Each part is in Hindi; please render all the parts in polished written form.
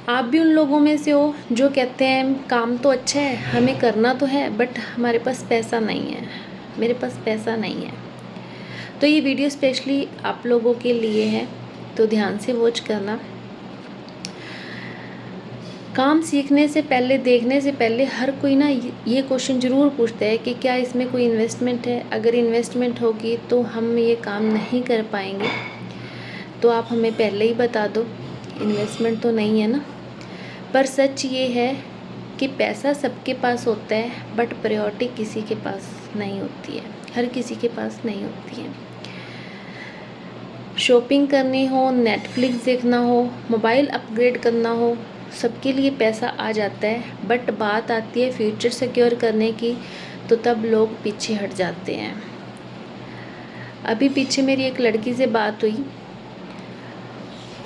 आप भी उन लोगों में से हो जो कहते हैं काम तो अच्छा है, हमें करना तो है, बट हमारे पास पैसा नहीं है, मेरे पास पैसा नहीं है। तो ये वीडियो स्पेशली आप लोगों के लिए है, तो ध्यान से वॉच करना। काम सीखने से पहले, देखने से पहले हर कोई ना ये क्वेश्चन ज़रूर पूछता है कि क्या इसमें कोई इन्वेस्टमेंट है। अगर इन्वेस्टमेंट होगी तो हम ये काम नहीं कर पाएंगे। तो आप हमें पहले ही बता दो, इन्वेस्टमेंट तो नहीं है ना। पर सच ये है कि पैसा सबके पास होता है, बट प्रायोरिटी किसी के पास नहीं होती है, हर किसी के पास नहीं होती है। शॉपिंग करनी हो, नेटफ्लिक्स देखना हो, मोबाइल अपग्रेड करना हो, सबके लिए पैसा आ जाता है। बट बात आती है फ्यूचर सिक्योर करने की, तो तब लोग पीछे हट जाते हैं। अभी पीछे मेरी एक लड़की से बात हुई,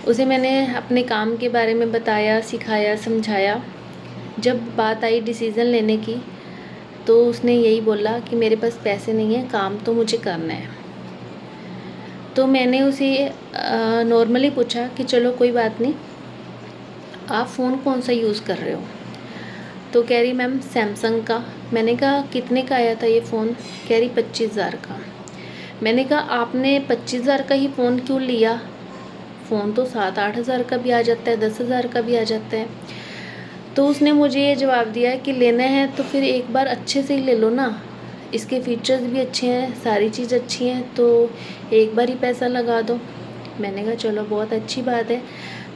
उसे मैंने अपने काम के बारे में बताया, सिखाया, समझाया। जब बात आई डिसीज़न लेने की, तो उसने यही बोला कि मेरे पास पैसे नहीं हैं, काम तो मुझे करना है। तो मैंने उसे नॉर्मली पूछा कि चलो कोई बात नहीं, आप फ़ोन कौन सा यूज़ कर रहे हो। तो कह रही मैम सैमसंग का। मैंने कहा कितने का आया था ये फ़ोन। कह रही 25,000 का। मैंने कहा आपने 25,000 का ही फ़ोन क्यों लिया, फ़ोन तो 7-8 हज़ार का भी आ जाता है, 10,000 का भी आ जाता है। तो उसने मुझे ये जवाब दिया कि लेना है तो फिर एक बार अच्छे से ही ले लो ना, इसके फीचर्स भी अच्छे हैं, सारी चीज़ अच्छी हैं, तो एक बार ही पैसा लगा दो। मैंने कहा चलो बहुत अच्छी बात है।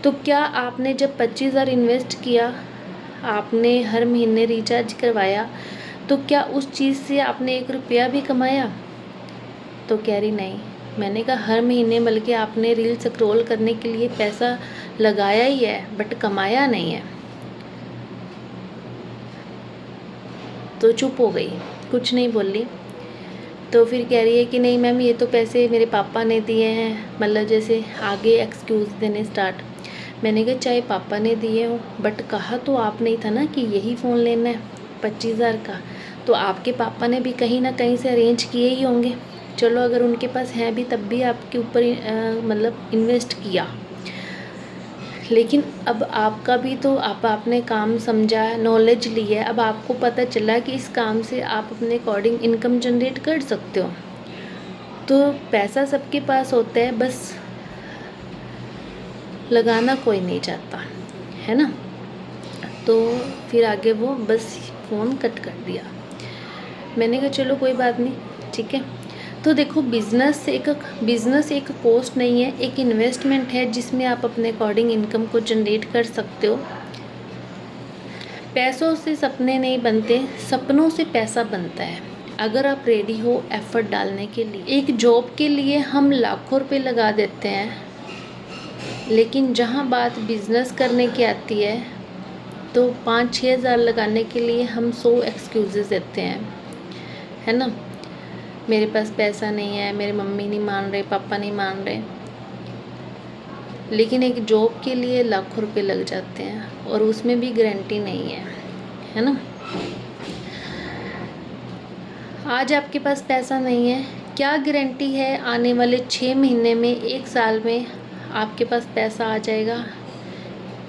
तो क्या आपने जब 25,000 इन्वेस्ट किया, आपने हर महीने रिचार्ज करवाया, तो क्या उस चीज़ से आपने 1 रुपया भी कमाया। तो कह रही नहीं। मैंने कहा हर महीने बल्कि आपने रील स्क्रॉल करने के लिए पैसा लगाया ही है, बट कमाया नहीं है। तो चुप हो गई, कुछ नहीं बोली। तो फिर कह रही है कि नहीं मैम ये तो पैसे मेरे पापा ने दिए हैं, मतलब जैसे आगे एक्सक्यूज़ देने स्टार्ट। मैंने कहा चाहे पापा ने दिए हो, बट कहा तो आपने ही था ना कि यही फ़ोन लेना है 25,000 का, तो आपके पापा ने भी कहीं ना कहीं से अरेंज किए ही होंगे। चलो अगर उनके पास हैं भी, तब भी आपके ऊपर मतलब इन्वेस्ट किया। लेकिन अब आपका भी तो आपने काम समझा, नॉलेज ली है, अब आपको पता चला कि इस काम से आप अपने अकॉर्डिंग इनकम जनरेट कर सकते हो। तो पैसा सबके पास होता है, बस लगाना कोई नहीं चाहता है ना। तो फिर आगे वो बस फ़ोन कट कर दिया। मैंने कहा चलो कोई बात नहीं, ठीक है। तो देखो बिज़नेस एक कॉस्ट नहीं है, एक इन्वेस्टमेंट है जिसमें आप अपने अकॉर्डिंग इनकम को जनरेट कर सकते हो। पैसों से सपने नहीं बनते, सपनों से पैसा बनता है, अगर आप रेडी हो एफर्ट डालने के लिए। एक जॉब के लिए हम लाखों रुपए लगा देते हैं, लेकिन जहाँ बात बिज़नेस करने की आती है तो 5-6 हज़ार लगाने के लिए हम 100 एक्सक्यूज़ेस देते हैं, है ना। मेरे पास पैसा नहीं है, मेरे मम्मी नहीं मान रहे, पापा नहीं मान रहे। लेकिन एक जॉब के लिए लाखों रुपए लग जाते हैं, और उसमें भी गारंटी नहीं है ना। आज आपके पास पैसा नहीं है, क्या गारंटी है आने वाले 6 महीने में, 1 साल में आपके पास पैसा आ जाएगा।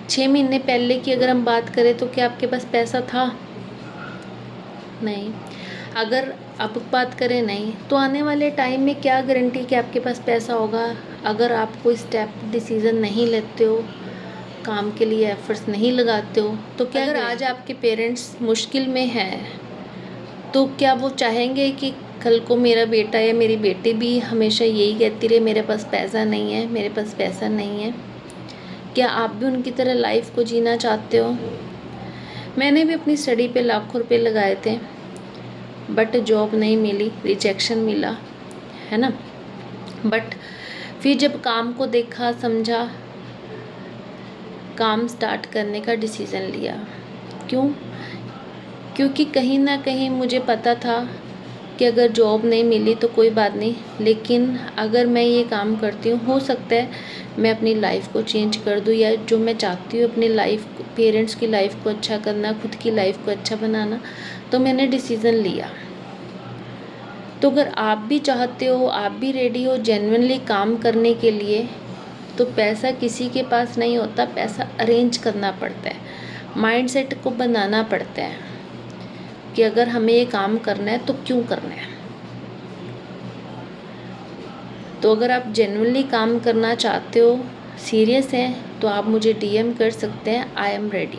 6 महीने पहले की अगर हम बात करें तो क्या आपके पास पैसा था, नहीं। अगर अब बात करें नहीं, तो आने वाले टाइम में क्या गारंटी कि आपके पास पैसा होगा। अगर आप कोई स्टेप डिसीज़न नहीं लेते हो, काम के लिए एफर्ट्स नहीं लगाते हो, तो क्या अगर आज आपके पेरेंट्स मुश्किल में हैं, तो क्या वो चाहेंगे कि कल को मेरा बेटा या मेरी बेटी भी हमेशा यही कहती रहे मेरे पास पैसा नहीं है, मेरे पास पैसा नहीं है। क्या आप भी उनकी तरह लाइफ को जीना चाहते हो। मैंने भी अपनी स्टडी पे लाखों रुपए लगाए थे, बट जॉब नहीं मिली, रिजेक्शन मिला, है ना। बट फिर जब काम को देखा, समझा, काम स्टार्ट करने का डिसीज़न लिया। क्यों, क्योंकि कहीं ना कहीं मुझे पता था कि अगर जॉब नहीं मिली तो कोई बात नहीं, लेकिन अगर मैं ये काम करती हूँ, हो सकता है मैं अपनी लाइफ को चेंज कर दूँ, या जो मैं चाहती हूँ अपनी लाइफ, पेरेंट्स की लाइफ को अच्छा करना, खुद की लाइफ को अच्छा बनाना, तो मैंने डिसीज़न लिया। तो अगर आप भी चाहते हो, आप भी रेडी हो जेन्युइनली काम करने के लिए, तो पैसा किसी के पास नहीं होता, पैसा अरेंज करना पड़ता है, माइंडसेट को बनाना पड़ता है कि अगर हमें ये काम करना है तो क्यों करना है। तो अगर आप जेन्युइनली काम करना चाहते हो, सीरियस हैं, तो आप मुझे DM कर सकते हैं। I am ready.